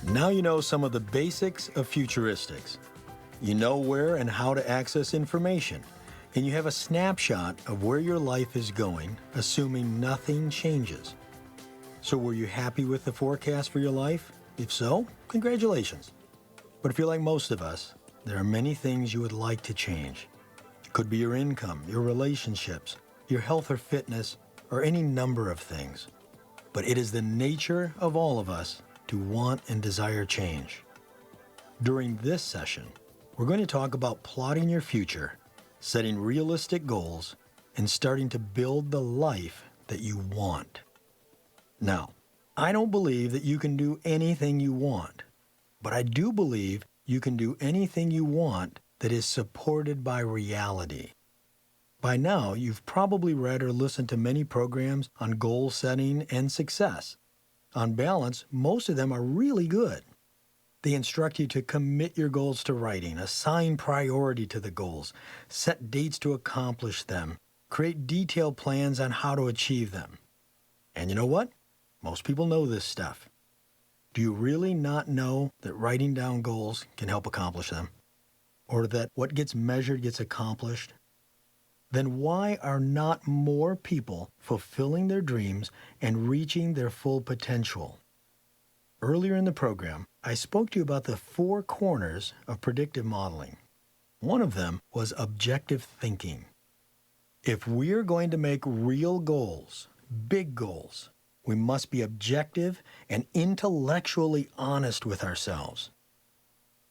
Now you know some of the basics of futuristics. You know where and how to access information, and you have a snapshot of where your life is going, assuming nothing changes. So were you happy with the forecast for your life? If so, congratulations. But if you're like most of us, there are many things you would like to change. It could be your income, your relationships, your health or fitness, or any number of things. But it is the nature of all of us to want and desire change. During this session, we're going to talk about plotting your future, setting realistic goals, and starting to build the life that you want. Now, I don't believe that you can do anything you want, but I do believe you can do anything you want that is supported by reality. By now, you've probably read or listened to many programs on goal setting and success. On balance, most of them are really good. They instruct you to commit your goals to writing, assign priority to the goals, set dates to accomplish them, create detailed plans on how to achieve them. And you know what? Most people know this stuff. Do you really not know that writing down goals can help accomplish them? Or that what gets measured gets accomplished? Then why are not more people fulfilling their dreams and reaching their full potential? Earlier in the program, I spoke to you about the 4 corners of predictive modeling. One of them was objective thinking. If we're going to make real goals, big goals, we must be objective and intellectually honest with ourselves.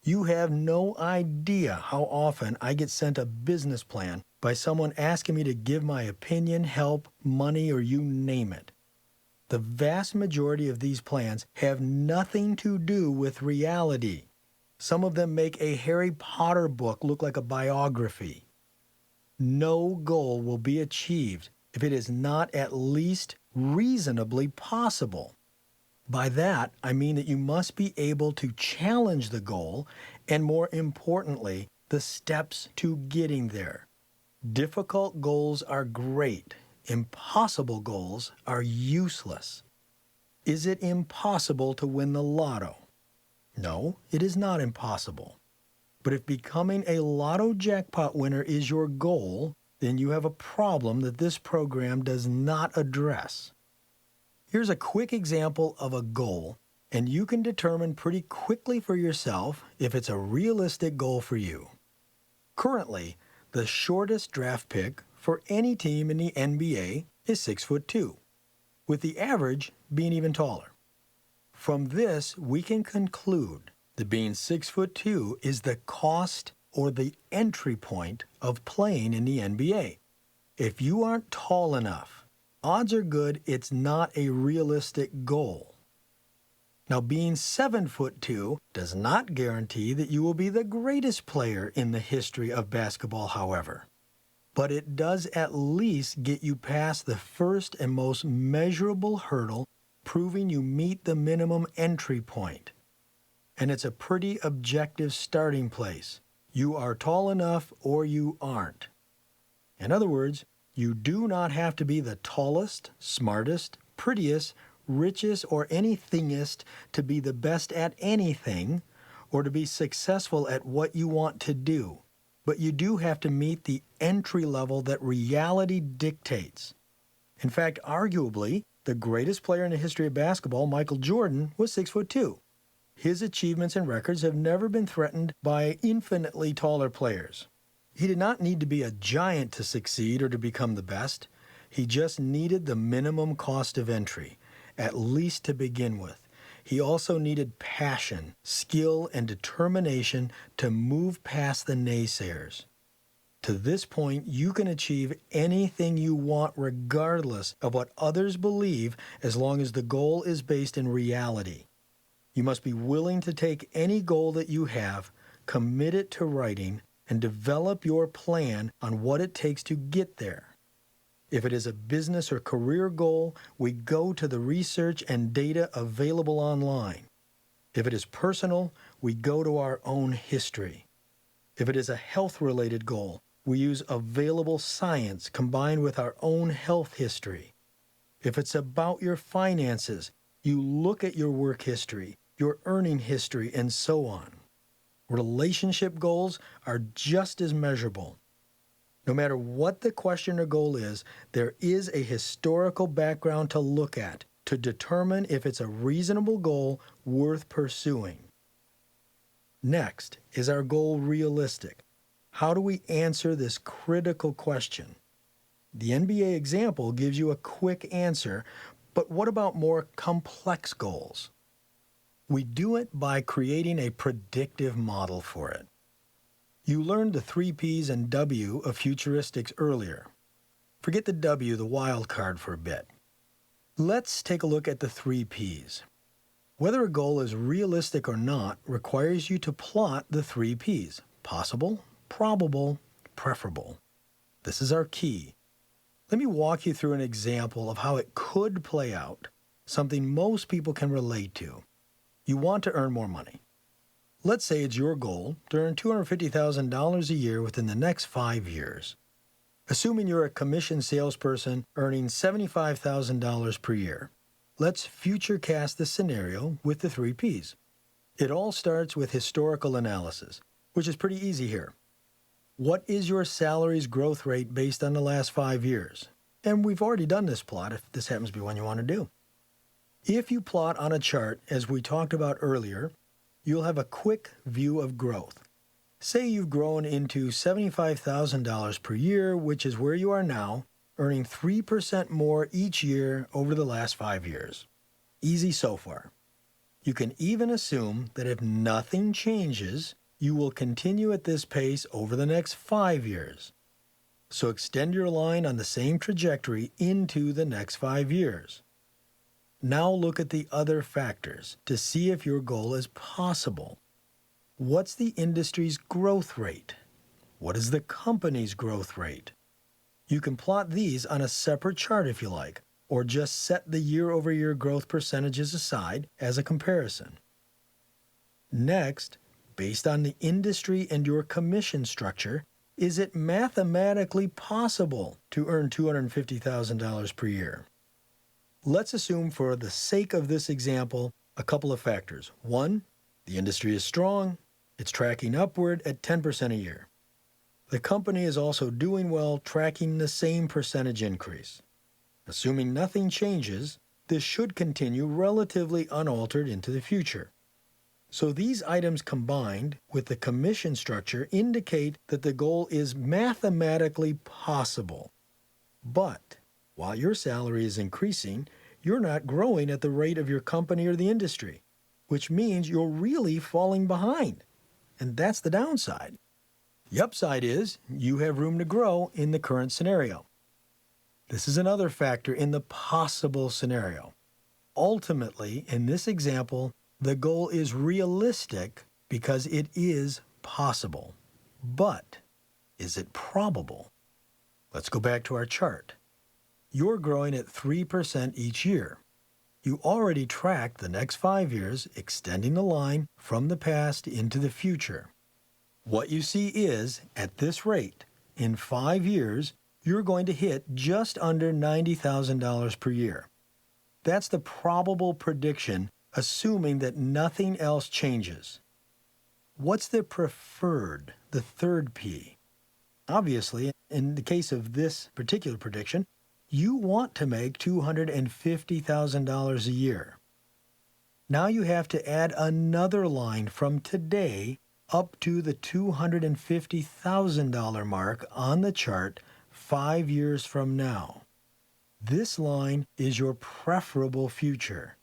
You have no idea how often I get sent a business plan by someone asking me to give my opinion, help, money, or you name it. The vast majority of these plans have nothing to do with reality. Some of them make a Harry Potter book look like a biography. No goal will be achieved if it is not at least reasonably possible. By that, I mean that you must be able to challenge the goal and, more importantly, the steps to getting there. Difficult goals are great. Impossible goals are useless. Is it impossible to win the lotto? No, it is not impossible. But if becoming a lotto jackpot winner is your goal, then you have a problem that this program does not address. Here's a quick example of a goal, and you can determine pretty quickly for yourself if it's a realistic goal for you. Currently, the shortest draft pick for any team in the NBA is 6'2", with the average being even taller. From this, we can conclude that being 6'2" is the cost or the entry point of playing in the NBA. If you aren't tall enough, odds are good it's not a realistic goal. Now, being 7'2" does not guarantee that you will be the greatest player in the history of basketball, however. But it does at least get you past the first and most measurable hurdle, proving you meet the minimum entry point. And it's a pretty objective starting place. You are tall enough or you aren't. In other words, you do not have to be the tallest, smartest, prettiest, richest, or anythingest to be the best at anything or to be successful at what you want to do. But you do have to meet the entry level that reality dictates. In fact, arguably, the greatest player in the history of basketball, Michael Jordan, was 6'2". His achievements and records have never been threatened by infinitely taller players. He did not need to be a giant to succeed or to become the best. He just needed the minimum cost of entry, at least to begin with. He also needed passion, skill, and determination to move past the naysayers. To this point, you can achieve anything you want regardless of what others believe, as long as the goal is based in reality. You must be willing to take any goal that you have, commit it to writing, and develop your plan on what it takes to get there. If it is a business or career goal, we go to the research and data available online. If it is personal, we go to our own history. If it is a health-related goal, we use available science combined with our own health history. If it's about your finances, you look at your work history, your earning history, and so on. Relationship goals are just as measurable. No matter what the question or goal is, there is a historical background to look at to determine if it's a reasonable goal worth pursuing. Next, is our goal realistic? How do we answer this critical question? The NBA example gives you a quick answer, but what about more complex goals? We do it by creating a predictive model for it. You learned the 3 P's and W of futuristics earlier. Forget the W, the wild card, for a bit. Let's take a look at the 3 P's. Whether a goal is realistic or not requires you to plot the 3 P's: possible, probable, preferable. This is our key. Let me walk you through an example of how it could play out, something most people can relate to. You want to earn more money. Let's say it's your goal to earn $250,000 a year within the next 5 years. Assuming you're a commission salesperson earning $75,000 per year, let's futurecast the scenario with the 3 P's. It all starts with historical analysis, which is pretty easy here. What is your salary's growth rate based on the last 5 years? And we've already done this plot if this happens to be one you want to do. If you plot on a chart, as we talked about earlier, you'll have a quick view of growth. Say you've grown into $75,000 per year, which is where you are now, earning 3% more each year over the last 5 years. Easy so far. You can even assume that if nothing changes, you will continue at this pace over the next 5 years. So extend your line on the same trajectory into the next 5 years. Now look at the other factors to see if your goal is possible. What's the industry's growth rate? What is the company's growth rate? You can plot these on a separate chart if you like, or just set the year-over-year growth percentages aside as a comparison. Next, based on the industry and your commission structure, is it mathematically possible to earn $250,000 per year? Let's assume, for the sake of this example, a couple of factors. One, the industry is strong. It's tracking upward at 10% a year. The company is also doing well, tracking the same percentage increase. Assuming nothing changes, this should continue relatively unaltered into the future. So these items combined with the commission structure indicate that the goal is mathematically possible. But while your salary is increasing, you're not growing at the rate of your company or the industry, which means you're really falling behind. And that's the downside. The upside is you have room to grow in the current scenario. This is another factor in the possible scenario. Ultimately, in this example, the goal is realistic because it is possible. But is it probable? Let's go back to our chart. You're growing at 3% each year. You already tracked the next 5 years, extending the line from the past into the future. What you see is, at this rate, in 5 years, you're going to hit just under $90,000 per year. That's the probable prediction, assuming that nothing else changes. What's the preferred, the third P? Obviously, in the case of this particular prediction, you want to make $250,000 a year. Now you have to add another line from today up to the $250,000 mark on the chart 5 years from now. This line is your preferable future.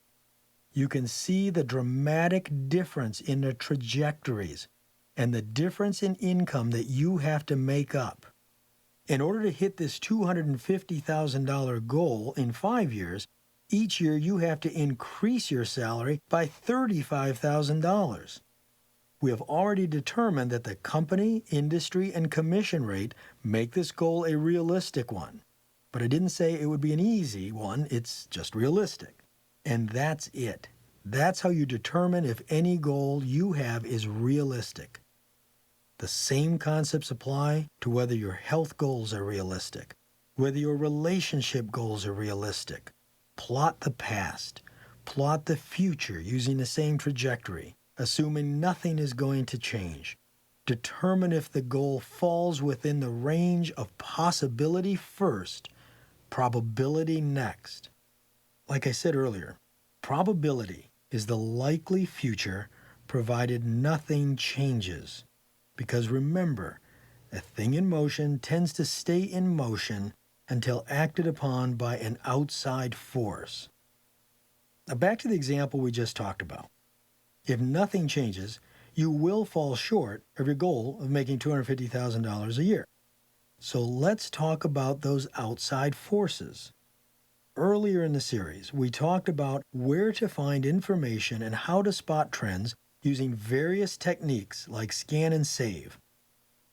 You can see the dramatic difference in the trajectories and the difference in income that you have to make up. In order to hit this $250,000 goal in 5 years, each year you have to increase your salary by $35,000. We have already determined that the company, industry, and commission rate make this goal a realistic one. But I didn't say it would be an easy one, it's just realistic. And that's it. That's how you determine if any goal you have is realistic. The same concepts apply to whether your health goals are realistic, whether your relationship goals are realistic. Plot the past. Plot the future using the same trajectory, assuming nothing is going to change. Determine if the goal falls within the range of possibility first, probability next. Like I said earlier, probability is the likely future provided nothing changes. Because remember, a thing in motion tends to stay in motion until acted upon by an outside force. Now back to the example we just talked about. If nothing changes, you will fall short of your goal of making $250,000 a year. So let's talk about those outside forces. Earlier in the series, we talked about where to find information and how to spot trends using various techniques like scan and save.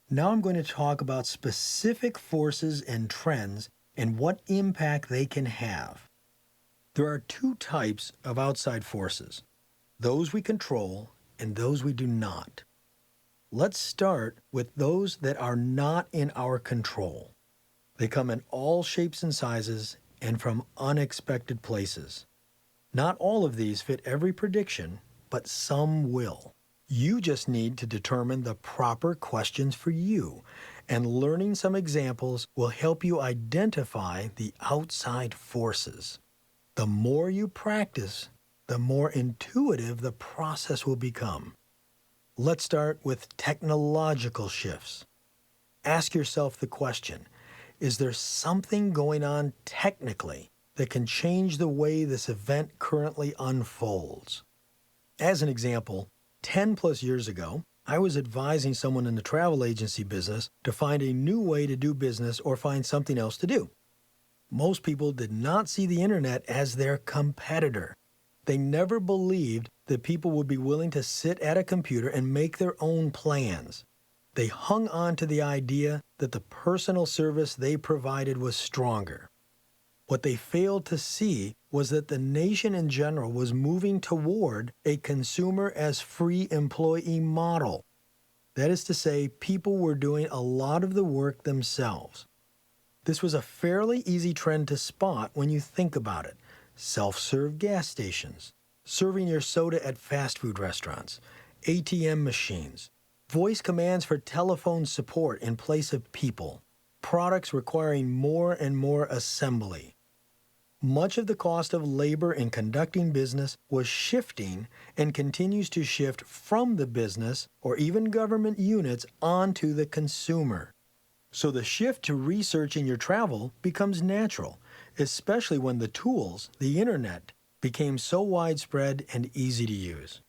Now I'm going to talk about specific forces and trends and what impact they can have. There are two types of outside forces, those we control and those we do not. Let's start with those that are not in our control. They come in all shapes and sizes and from unexpected places. Not all of these fit every prediction, but some will. You just need to determine the proper questions for you, and learning some examples will help you identify the outside forces. The more you practice, the more intuitive the process will become. Let's start with technological shifts. Ask yourself the question, is there something going on technically that can change the way this event currently unfolds? As an example, 10 plus years ago, I was advising someone in the travel agency business to find a new way to do business or find something else to do. Most people did not see the internet as their competitor. They never believed that people would be willing to sit at a computer and make their own plans. They hung on to the idea that the personal service they provided was stronger. What they failed to see was that the nation in general was moving toward a consumer as free employee model. That is to say, people were doing a lot of the work themselves. This was a fairly easy trend to spot when you think about it. Self-serve gas stations, serving your soda at fast food restaurants, ATM machines, voice commands for telephone support in place of people, products requiring more and more assembly. Much of the cost of labor in conducting business was shifting and continues to shift from the business or even government units onto the consumer. So the shift to researching your travel becomes natural, especially when the tools, the internet, became so widespread and easy to use.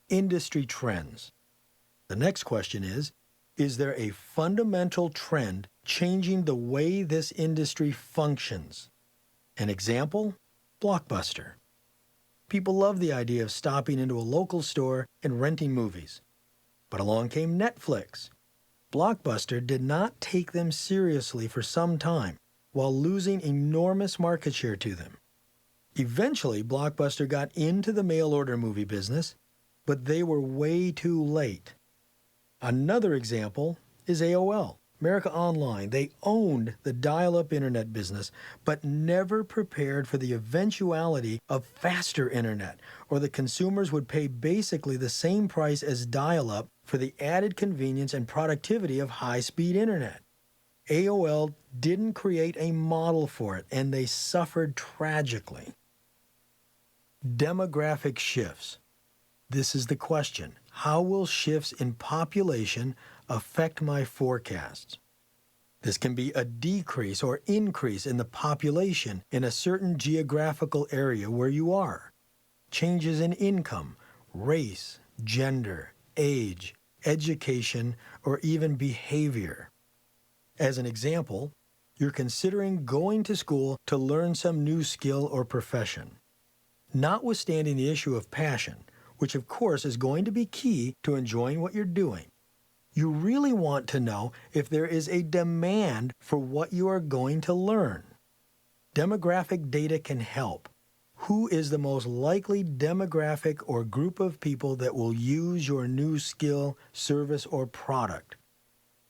Industry trends. The next question is there a fundamental trend changing the way this industry functions? An example? Blockbuster. People love the idea of stopping into a local store and renting movies. But along came Netflix. Blockbuster did not take them seriously for some time, while losing enormous market share to them. Eventually, Blockbuster got into the mail-order movie business, but they were way too late. Another example is AOL, America Online. They owned the dial-up internet business, but never prepared for the eventuality of faster internet, or the consumers would pay basically the same price as dial-up for the added convenience and productivity of high-speed internet. AOL didn't create a model for it, and they suffered tragically. Demographic shifts. This is the question. How will shifts in population affect my forecasts? This can be a decrease or increase in the population in a certain geographical area where you are. Changes in income, race, gender, age, education, or even behavior. As an example, you're considering going to school to learn some new skill or profession. Notwithstanding the issue of passion, which of course is going to be key to enjoying what you're doing, you really want to know if there is a demand for what you are going to learn. Demographic data can help. Who is the most likely demographic or group of people that will use your new skill, service, or product?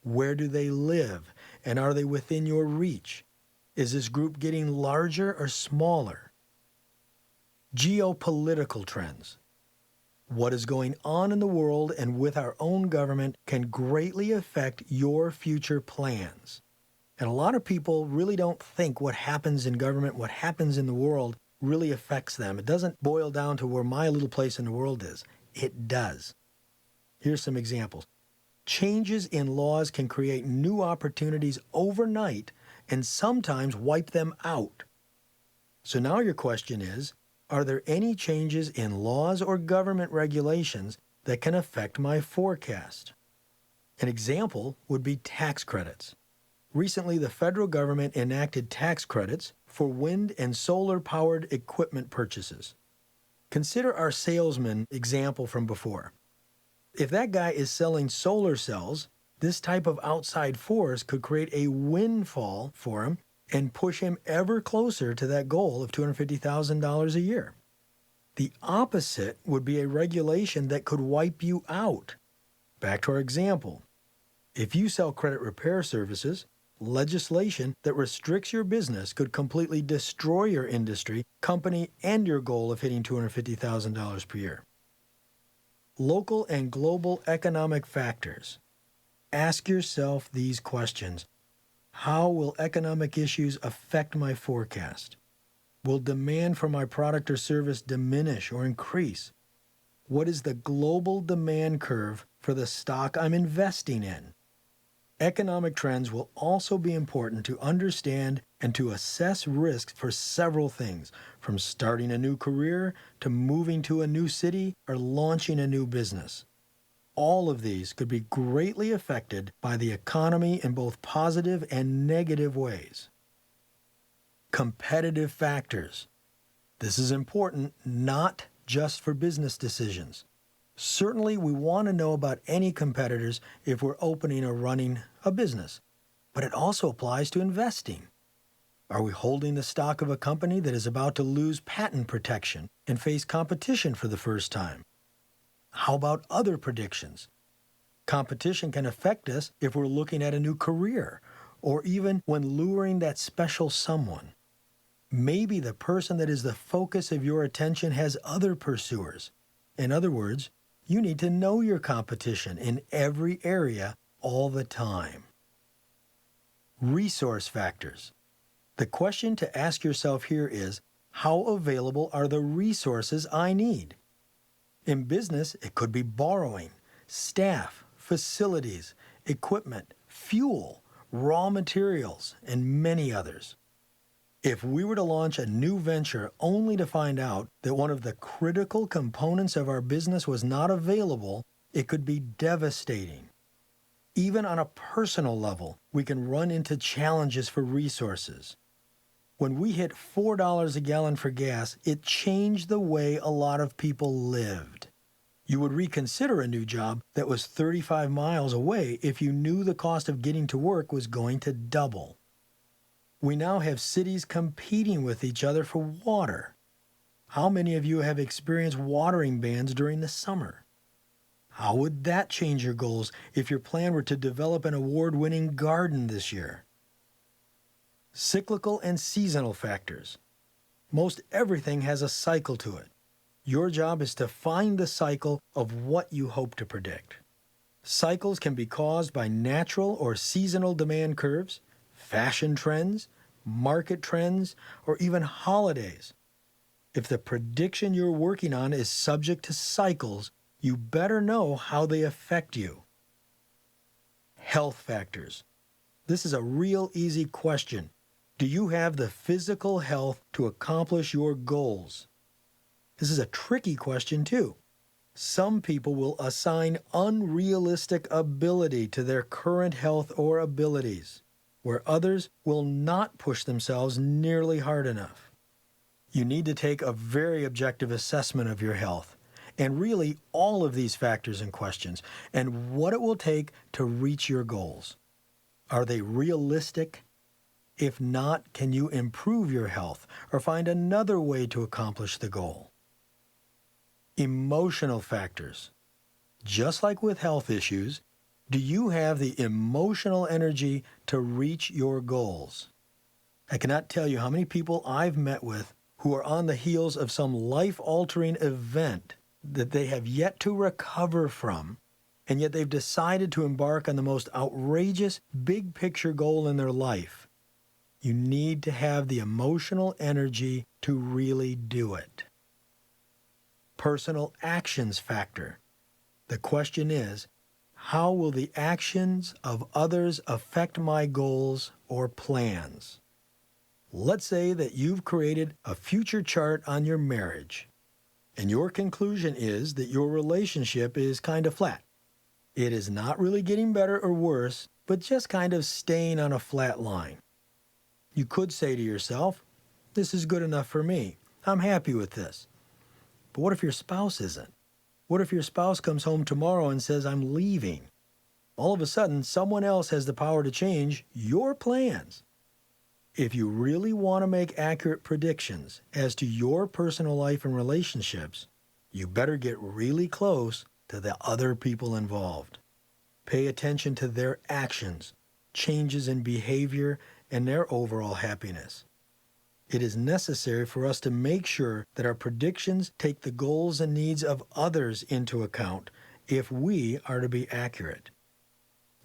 Where do they live, and are they within your reach? Is this group getting larger or smaller? Geopolitical trends. What is going on in the world and with our own government can greatly affect your future plans. And a lot of people really don't think what happens in government, what happens in the world, really affects them. It doesn't boil down to where my little place in the world is. It does. Here's some examples. Changes in laws can create new opportunities overnight and sometimes wipe them out. So now your question is, are there any changes in laws or government regulations that can affect my forecast? An example would be tax credits. Recently, the federal government enacted tax credits for wind and solar-powered equipment purchases. Consider our salesman example from before. If that guy is selling solar cells, this type of outside force could create a windfall for him and push him ever closer to that goal of $250,000 a year. The opposite would be a regulation that could wipe you out. Back to our example. If you sell credit repair services, legislation that restricts your business could completely destroy your industry, company, and your goal of hitting $250,000 per year. Local and global economic factors. Ask yourself these questions. How will economic issues affect my forecast? Will demand for my product or service diminish or increase? What is the global demand curve for the stock I'm investing in? Economic trends will also be important to understand and to assess risks for several things, from starting a new career to moving to a new city or launching a new business. All of these could be greatly affected by the economy in both positive and negative ways. Competitive factors. This is important not just for business decisions. Certainly, we want to know about any competitors if we're opening or running a business, but it also applies to investing. Are we holding the stock of a company that is about to lose patent protection and face competition for the first time? How about other predictions? Competition can affect us if we're looking at a new career, or even when luring that special someone. Maybe the person that is the focus of your attention has other pursuers. In other words, you need to know your competition in every area all the time. Resource factors. The question to ask yourself here is, how available are the resources I need? In business, it could be borrowing, staff, facilities, equipment, fuel, raw materials, and many others. If we were to launch a new venture only to find out that one of the critical components of our business was not available, it could be devastating. Even on a personal level, we can run into challenges for resources. When we hit $4 a gallon for gas, it changed the way a lot of people lived. You would reconsider a new job that was 35 miles away if you knew the cost of getting to work was going to double. We now have cities competing with each other for water. How many of you have experienced watering bans during the summer? How would that change your goals if your plan were to develop an award-winning garden this year? Cyclical and seasonal factors. Most everything has a cycle to it. Your job is to find the cycle of what you hope to predict. Cycles can be caused by natural or seasonal demand curves, fashion trends, market trends, or even holidays. If the prediction you're working on is subject to cycles, you better know how they affect you. Health factors. This is a real easy question. Do you have the physical health to accomplish your goals? This is a tricky question too. Some people will assign unrealistic ability to their current health or abilities, where others will not push themselves nearly hard enough. You need to take a very objective assessment of your health, and really all of these factors and questions, and what it will take to reach your goals. Are they realistic? If not, can you improve your health or find another way to accomplish the goal? Emotional factors. Just like with health issues, do you have the emotional energy to reach your goals? I cannot tell you how many people I've met with who are on the heels of some life-altering event that they have yet to recover from, and yet they've decided to embark on the most outrageous big-picture goal in their life. You need to have the emotional energy to really do it. Personal actions factor. The question is, how will the actions of others affect my goals or plans? Let's say that you've created a future chart on your marriage, and your conclusion is that your relationship is kind of flat. It is not really getting better or worse, but just kind of staying on a flat line. You could say to yourself, this is good enough for me. I'm happy with this. But what if your spouse isn't? What if your spouse comes home tomorrow and says, I'm leaving? All of a sudden, someone else has the power to change your plans. If you really want to make accurate predictions as to your personal life and relationships, you better get really close to the other people involved. Pay attention to their actions, changes in behavior, and their overall happiness. It is necessary for us to make sure that our predictions take the goals and needs of others into account if we are to be accurate.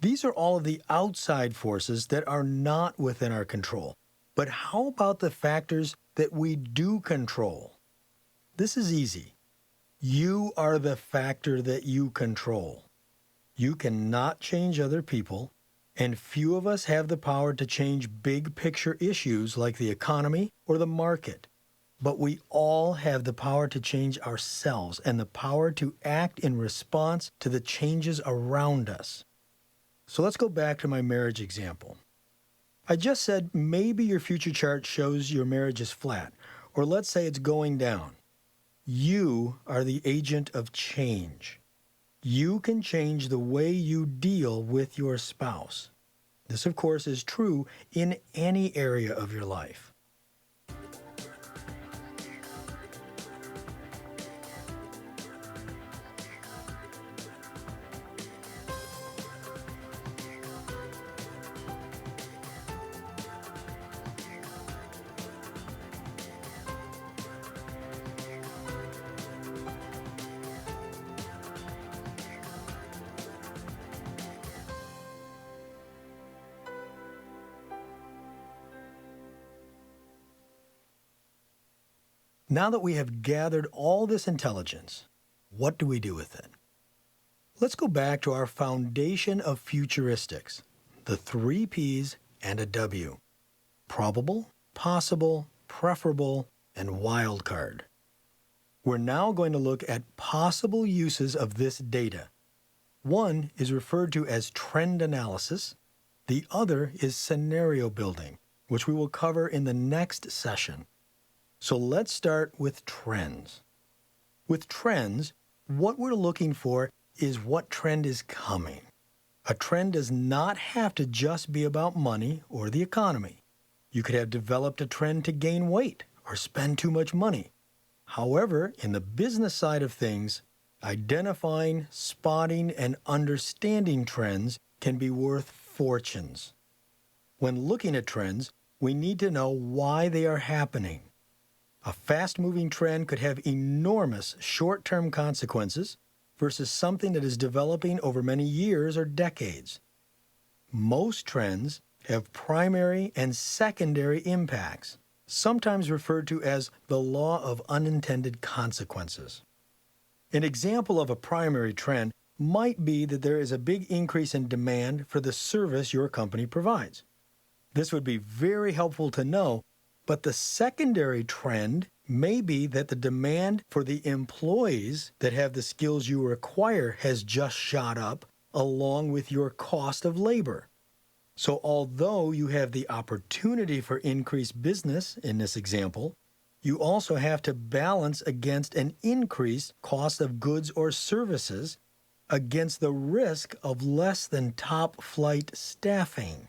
These are all of the outside forces that are not within our control. But how about the factors that we do control? This is easy. You are the factor that you control. You cannot change other people, and few of us have the power to change big picture issues like the economy or the market. But we all have the power to change ourselves and the power to act in response to the changes around us. So let's go back to my marriage example. I just said maybe your future chart shows your marriage is flat, or let's say it's going down. You are the agent of change. You can change the way you deal with your spouse. This, of course, is true in any area of your life. Now that we have gathered all this intelligence, what do we do with it? Let's go back to our foundation of futuristics, the 3 P's and a W: probable, possible, preferable, and wild card. We're now going to look at possible uses of this data. One is referred to as trend analysis. The other is scenario building, which we will cover in the next session. So let's start with trends. With trends, what we're looking for is what trend is coming. A trend does not have to just be about money or the economy. You could have developed a trend to gain weight or spend too much money. However, in the business side of things, identifying, spotting, and understanding trends can be worth fortunes. When looking at trends, we need to know why they are happening. A fast-moving trend could have enormous short-term consequences versus something that is developing over many years or decades. Most trends have primary and secondary impacts, sometimes referred to as the law of unintended consequences. An example of a primary trend might be that there is a big increase in demand for the service your company provides. This would be very helpful to know, but the secondary trend may be that the demand for the employees that have the skills you require has just shot up along with your cost of labor. So although you have the opportunity for increased business in this example, you also have to balance against an increased cost of goods or services against the risk of less than top-flight staffing.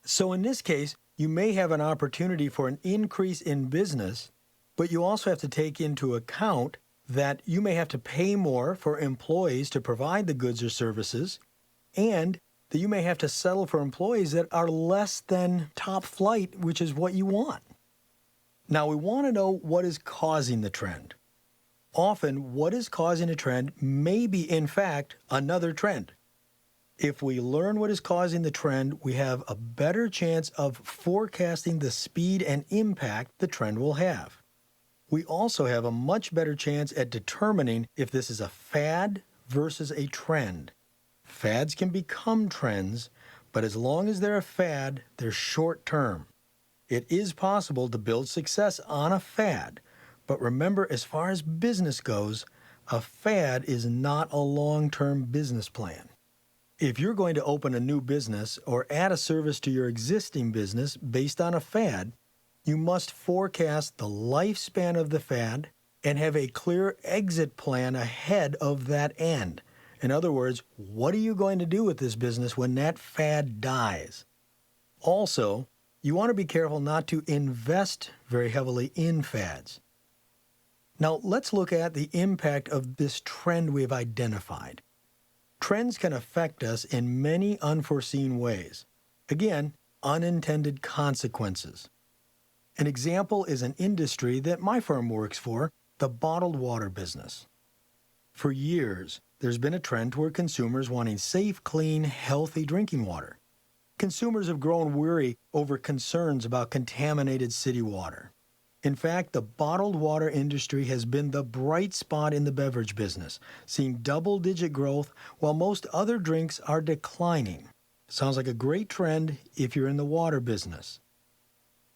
So in this case, you may have an opportunity for an increase in business, but you also have to take into account that you may have to pay more for employees to provide the goods or services, and that you may have to settle for employees that are less than top flight, which is what you want. Now, we want to know what is causing the trend. Often, what is causing a trend may be, in fact, another trend. If we learn what is causing the trend, we have a better chance of forecasting the speed and impact the trend will have. We also have a much better chance at determining if this is a fad versus a trend. Fads can become trends, but as long as they're a fad, they're short term. It is possible to build success on a fad, but remember, as far as business goes, a fad is not a long-term business plan. If you're going to open a new business or add a service to your existing business based on a fad, you must forecast the lifespan of the fad and have a clear exit plan ahead of that end. In other words, what are you going to do with this business when that fad dies? Also, you want to be careful not to invest very heavily in fads. Now, let's look at the impact of this trend we've identified. Trends can affect us in many unforeseen ways. Again, unintended consequences. An example is an industry that my firm works for, the bottled water business. For years, there's been a trend toward consumers wanting safe, clean, healthy drinking water. Consumers have grown weary over concerns about contaminated city water. In fact, the bottled water industry has been the bright spot in the beverage business, seeing double-digit growth while most other drinks are declining. Sounds like a great trend if you're in the water business.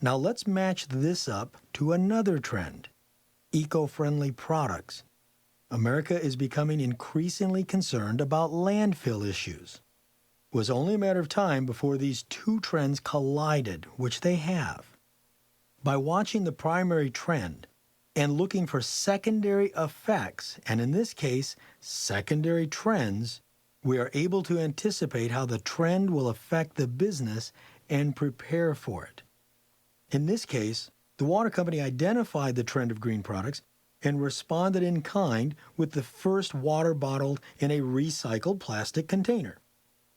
Now let's match this up to another trend, eco-friendly products. America is becoming increasingly concerned about landfill issues. It was only a matter of time before these two trends collided, which they have. By watching the primary trend and looking for secondary effects, and in this case, secondary trends, we are able to anticipate how the trend will affect the business and prepare for it. In this case, the water company identified the trend of green products and responded in kind with the first water bottled in a recycled plastic container.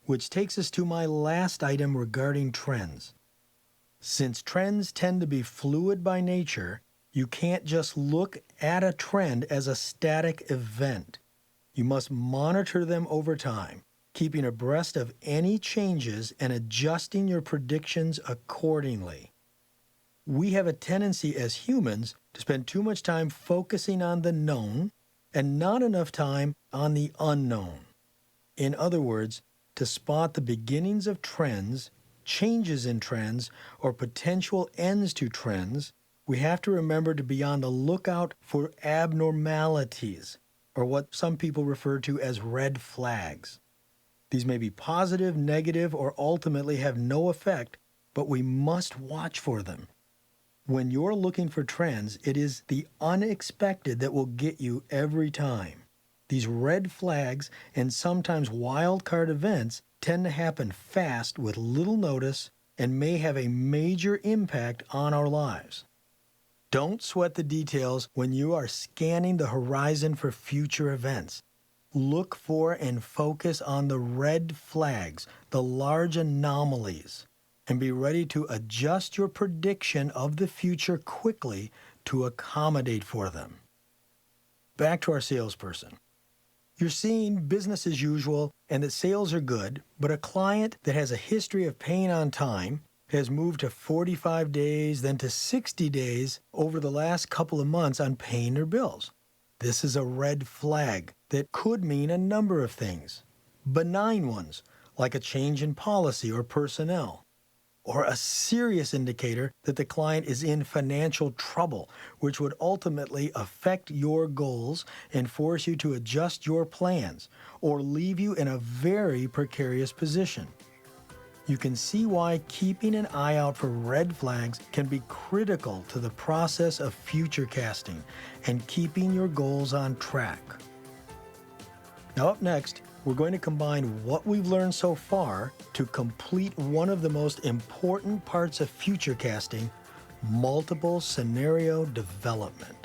Which takes us to my last item regarding trends. Since trends tend to be fluid by nature, you can't just look at a trend as a static event. You must monitor them over time, keeping abreast of any changes and adjusting your predictions accordingly. We have a tendency as humans to spend too much time focusing on the known and not enough time on the unknown. In other words, to spot the beginnings of trends, changes in trends, or potential ends to trends, we have to remember to be on the lookout for abnormalities, or what some people refer to as red flags. These may be positive, negative, or ultimately have no effect, but we must watch for them. When you're looking for trends, it is the unexpected that will get you every time. These red flags and sometimes wild card events tend to happen fast with little notice and may have a major impact on our lives. Don't sweat the details when you are scanning the horizon for future events. Look for and focus on the red flags, the large anomalies, and be ready to adjust your prediction of the future quickly to accommodate for them. Back to our salesperson. You're seeing business as usual and that sales are good, but a client that has a history of paying on time has moved to 45 days, then to 60 days over the last couple of months on paying their bills. This is a red flag that could mean a number of things. Benign ones, like a change in policy or personnel. Or a serious indicator that the client is in financial trouble, which would ultimately affect your goals and force you to adjust your plans, or leave you in a very precarious position. You can see why keeping an eye out for red flags can be critical to the process of future casting and keeping your goals on track. Now up next, we're going to combine what we've learned so far to complete one of the most important parts of future casting, multiple scenario development.